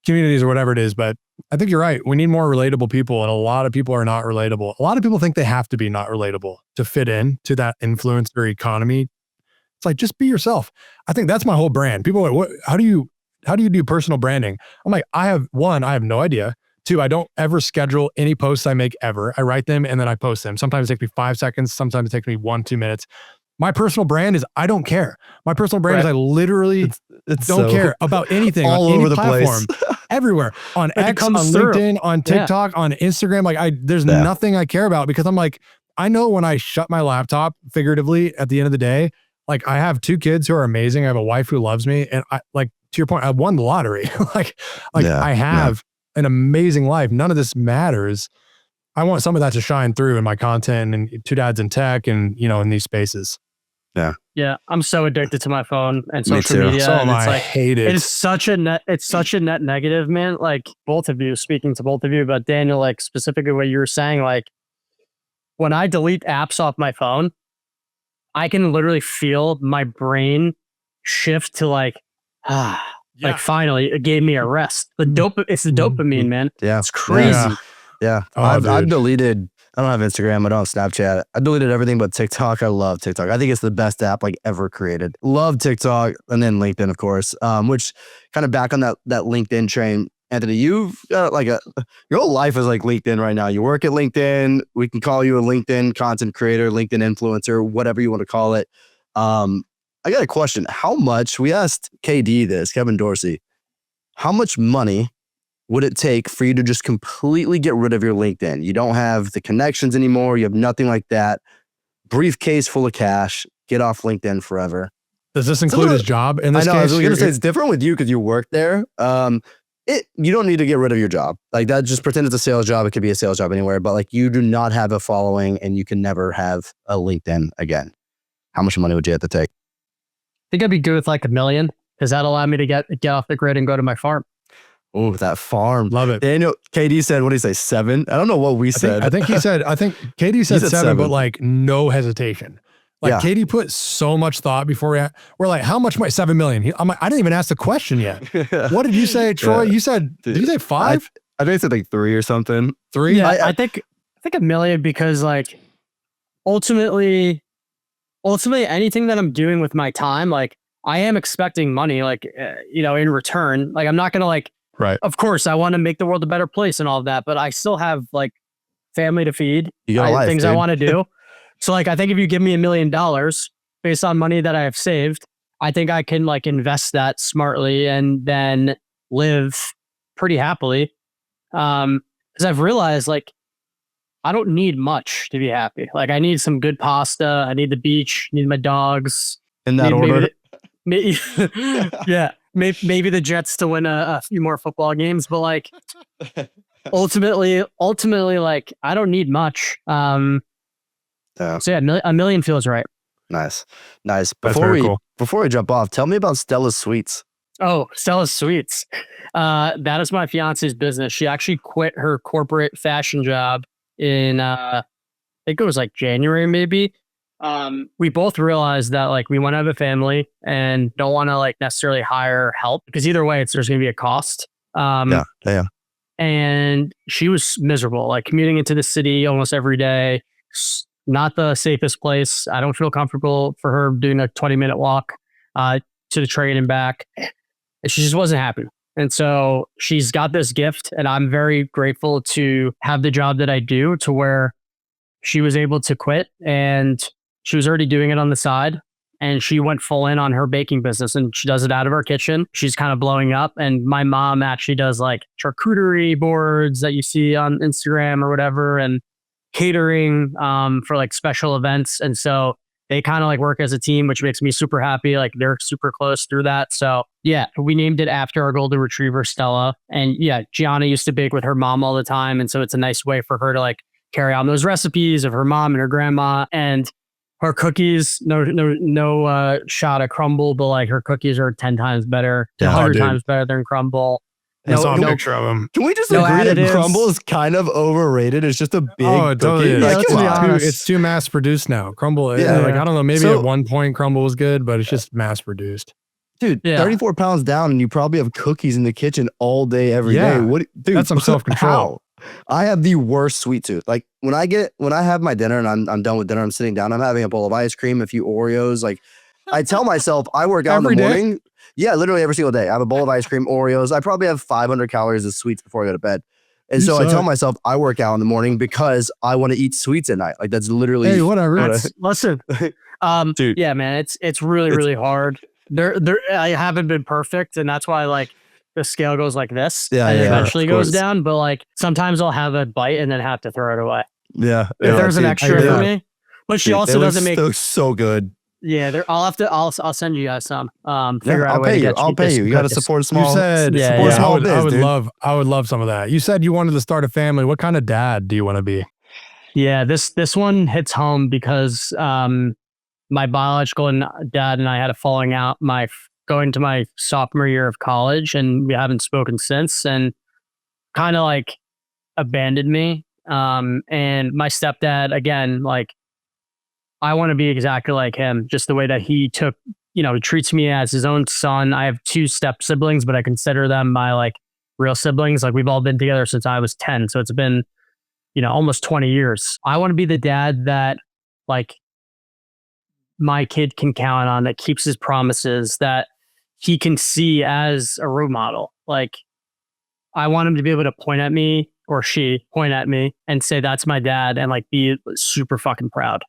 communities or whatever it is. But I think you're right. We need more relatable people, and a lot of people are not relatable. A lot of people think they have to be not relatable to fit in to that influencer economy. It's like, just be yourself. I think that's my whole brand. People are like, how do you do personal branding? I'm like, I have no idea. 2, I don't ever schedule any posts I make ever. I write them and then I post them. Sometimes it takes me 5 seconds. Sometimes it takes me 1-2 minutes. My personal brand is I don't care. My personal brand is I literally don't care about anything all on over any the platform, place. everywhere, on X, on LinkedIn, on TikTok, on Instagram. Like there's nothing I care about, because I'm like, I know when I shut my laptop, figuratively, at the end of the day, like, I have 2 kids who are amazing. I have a wife who loves me. And I, like, to your point, I won the lottery. I have an amazing life. None of this matters. I want some of that to shine through in my content and 2 Dads in Tech and, in these spaces. Yeah. Yeah. I'm so addicted to my phone and social media. So and it's like, I hate it. It's such a net negative, man. Like, speaking to both of you, but Daniel, like, specifically what you were saying, like, when I delete apps off my phone, I can literally feel my brain shift to like finally it gave me a rest. It's the dopamine, man. Yeah. It's crazy. Yeah. Oh, I've deleted I don't have Instagram. I don't have Snapchat. I deleted everything but TikTok. I love TikTok. I think it's the best app like ever created. Love TikTok, and then LinkedIn, of course. Which kind of back on that LinkedIn train. Anthony, you've got like your whole life is like LinkedIn right now. You work at LinkedIn. We can call you a LinkedIn content creator, LinkedIn influencer, whatever you want to call it. I got a question. How much, we asked KD this, Kevin Dorsey, how much money would it take for you to just completely get rid of your LinkedIn? You don't have the connections anymore. You have nothing like that. Briefcase full of cash. Get off LinkedIn forever. Does this include his job? In this I know. case, I was going to say it's different with you because you work there. You don't need to get rid of your job. Like that, just pretend it's a sales job. It could be a sales job anywhere, but like you do not have a following and you can never have a LinkedIn again. How much money would you have to take? I think I'd be good with like $1 million because that'll allow me to get off the grid and go to my farm. Oh, that farm. Love it. Daniel, KD said, what did he say? 7? I don't know what we said. I think KD said 7, but like no hesitation. Like KD put so much thought before we're like, how much might 7 million? I'm like, I didn't even ask the question yet. What did you say, Troy? You said, did you say 5? I think I said like 3 or something. 3? Yeah, I think $1 million because like ultimately anything that I'm doing with my time, like I am expecting money, like, in return. Like I'm not going to like, right. Of course I want to make the world a better place and all of that, but I still have like family to feed, things I want to do. So like, I think if you give me $1 million based on money that I have saved, I think I can like invest that smartly and then live pretty happily. Because I've realized like, I don't need much to be happy. Like I need some good pasta. I need the beach, need my dogs. In that order. Maybe the Jets to win a few more football games, but like ultimately, like I don't need much. So yeah, $1 million feels right. Nice. Before we jump off, tell me about Stella Sweets. Oh, Stella Sweets. That is my fiance's business. She actually quit her corporate fashion job in I think it was like January maybe. We both realized that like we want to have a family and don't want to like necessarily hire help because either way there's going to be a cost. Yeah. And she was miserable, like commuting into the city almost every day. Not the safest place. I don't feel comfortable for her doing a 20-minute walk to the train and back. And she just wasn't happy. And so she's got this gift, and I'm very grateful to have the job that I do to where she was able to quit, and she was already doing it on the side. And she went full in on her baking business, and she does it out of her kitchen. She's kind of blowing up. And my mom actually does like charcuterie boards that you see on Instagram or whatever, and catering for like special events. And so they kind of like work as a team, which makes me super happy. Like they're super close through that. So yeah, we named it after our golden retriever, Stella. And yeah, Gianna used to bake with her mom all the time. And so it's a nice way for her to like carry on those recipes of her mom and her grandma. And her cookies, no shot of crumble, but like her cookies are 10 times better, 100 times better than crumble. I saw a picture of them. Can we just agree that crumble is kind of overrated? It's just a big totally. Like, it's too mass produced now. Crumble, like I don't know, maybe at one point crumble was good, but it's just mass produced. Dude, 34 pounds down and you probably have cookies in the kitchen all day, every day. What, dude, that's some self-control. I have the worst sweet tooth. Like when I have my dinner and I'm done with dinner, I'm sitting down, I'm having a bowl of ice cream, a few Oreos. Like I tell myself I work out in the morning. Day? Yeah, literally every single day. I have a bowl of ice cream, Oreos. I probably have 500 calories of sweets before I go to bed. And so I tell myself I work out in the morning because I want to eat sweets at night. Like that's literally listen. Dude, yeah, man, it's really hard. I haven't been perfect, and that's why like the scale goes like this and eventually goes down. But like sometimes I'll have a bite and then have to throw it away. Yeah. If there's an extra for me. But she also doesn't make so good. Yeah, I'll send you guys some. Figure out a way to get I'll pay you. You got to support small. You said support small biz, I would love some of that. You said you wanted to start a family. What kind of dad do you want to be? Yeah, this one hits home because my biological dad and I had a falling out going to my sophomore year of college, and we haven't spoken since, and kind of like abandoned me. And my stepdad, again, like I want to be exactly like him, just the way that he treats me as his own son. I have 2 step siblings, but I consider them my like real siblings. Like we've all been together since I was 10. So it's been almost 20 years. I want to be the dad that like my kid can count on, that keeps his promises, that he can see as a role model. Like, I want him to be able to point at me, or she point at me and say, that's my dad, and like be super fucking proud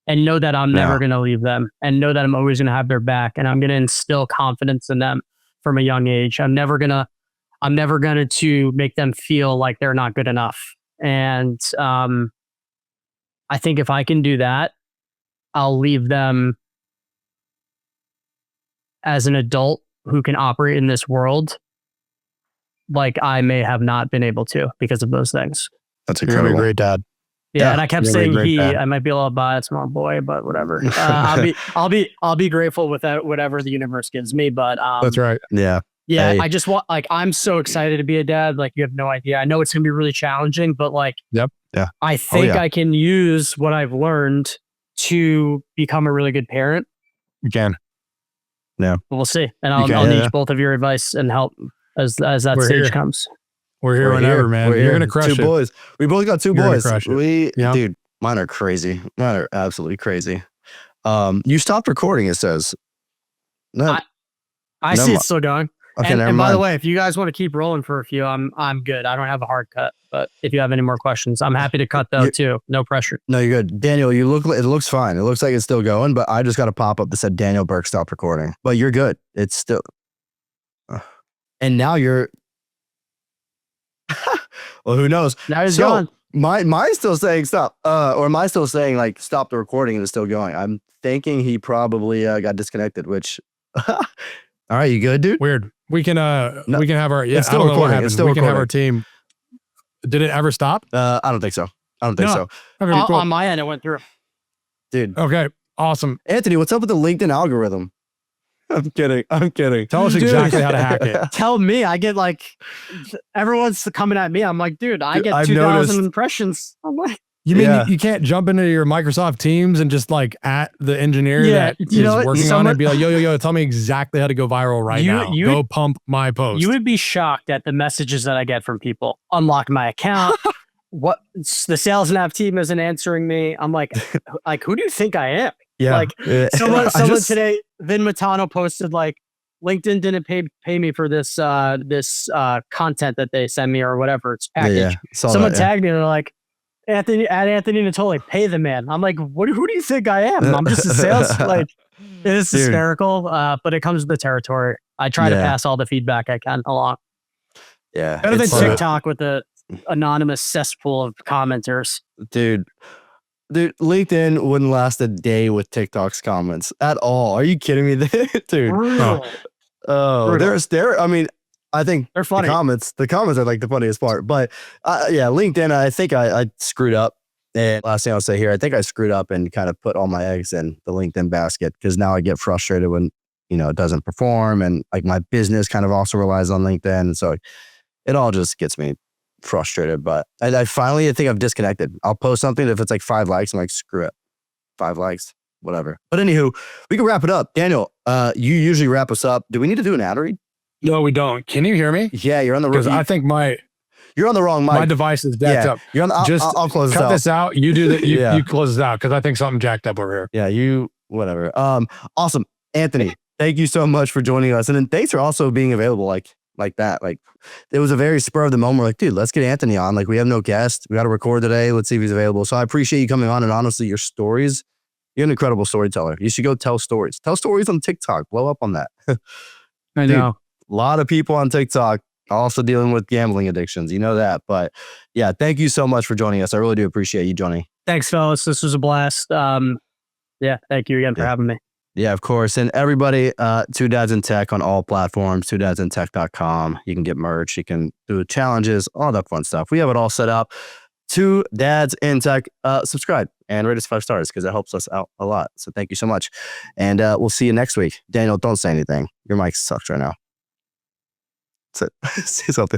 and know that I'm never going to leave them, and know that I'm always going to have their back, and I'm going to instill confidence in them from a young age. I'm never going to make them feel like they're not good enough. And I think if I can do that, I'll leave them as an adult who can operate in this world like I may have not been able to because of those things. That's incredible. You're a great dad. Yeah, and I kept saying he. Dad. I might be a little biased, small boy, but whatever. I'll be grateful with that, whatever the universe gives me. But that's right. Yeah. Hey. I just want, like, I'm so excited to be a dad. Like, you have no idea. I know it's gonna be really challenging, but like, I think I can use what I've learned to become a really good parent. You can. Yeah. But we'll see, and I'll need both of your advice and help as that stage comes. We're here whenever, man. You're going to crush it. Two boys. We both got two boys. Dude, mine are crazy. Mine are absolutely crazy. You stopped recording, it says. No, I see it's still going. Okay, and by the way, if you guys want to keep rolling for a few, I'm good. I don't have a hard cut, but if you have any more questions, I'm happy to cut though too. No pressure. No, you're good. Daniel, it looks fine. It looks like it's still going, but I just got a pop-up that said Daniel Burke stopped recording. But you're good. It's still... And now you're... Well, who knows? Now he's gone. Mine's still saying stop. Or am I still saying like stop the recording and it's still going? I'm thinking he probably got disconnected, which... All right, you good, dude? Weird. We can have our... Yeah, it's still recording. It's still we recording. Can have our team... Did it ever stop? I don't think so. Okay, cool. On my end, it went through. Dude. Okay, awesome. Anthony, what's up with the LinkedIn algorithm? I'm kidding. Tell us exactly how to hack it. Tell me. I get like, everyone's coming at me. I'm like, dude, I get 2,000 impressions. I'm like, you mean you can't jump into your Microsoft Teams and just like at the engineer that is working on it and be like, yo, tell me exactly how to go viral now. Go pump my post. You would be shocked at the messages that I get from people. Unlock my account. What the sales and app team isn't answering me. I'm like, who do you think I am? Yeah. Like someone today, Vin Matano posted like, LinkedIn didn't pay me for this content that they send me or whatever. It's package. Someone tagged me and they're like, Anthony Natoli, pay the man. I'm like, who do you think I am? I'm just a sales, like, it is hysterical, but it comes with the territory. I try to pass all the feedback I can along. Yeah. Better than TikTok with the anonymous cesspool of commenters. Dude, LinkedIn wouldn't last a day with TikTok's comments at all. Are you kidding me? Dude. I mean, I think they're funny. The comments are like the funniest part. But LinkedIn, I think I screwed up. And last thing I'll say here, I think I screwed up and kind of put all my eggs in the LinkedIn basket because now I get frustrated when, it doesn't perform. And like my business kind of also relies on LinkedIn. And so it all just gets me frustrated. But I finally think I've disconnected. I'll post something. If it's like 5 likes, I'm like, screw it. 5 likes, whatever. But anywho, we can wrap it up. Daniel, you usually wrap us up. Do we need to do an ad read? No, we don't. Can you hear me? Yeah, you're on the because I think you're on the wrong mic. My device is jacked up. You're on the, I'll close cut this out. You do that. You close this out because I think something jacked up over here. Yeah, whatever. Awesome, Anthony. Thank you so much for joining us, and then thanks for also being available like that. Like it was a very spur of the moment. We're like, dude, let's get Anthony on. Like we have no guest. We got to record today. Let's see if he's available. So I appreciate you coming on. And honestly, your stories. You're an incredible storyteller. You should go tell stories. Tell stories on TikTok. Blow up on that. I know. A lot of people on TikTok also dealing with gambling addictions. You know that. But yeah, thank you so much for joining us. I really do appreciate you joining. Thanks, fellas. This was a blast. Thank you again for having me. Yeah, of course. And everybody, Two Dads in Tech on all platforms, twodadsinTech.com. You can get merch. You can do challenges, all that fun stuff. We have it all set up. Two Dads in Tech. Subscribe and rate us 5 stars because it helps us out a lot. So thank you so much. And we'll see you next week. Daniel, don't say anything. Your mic sucks right now. That's it. Say something.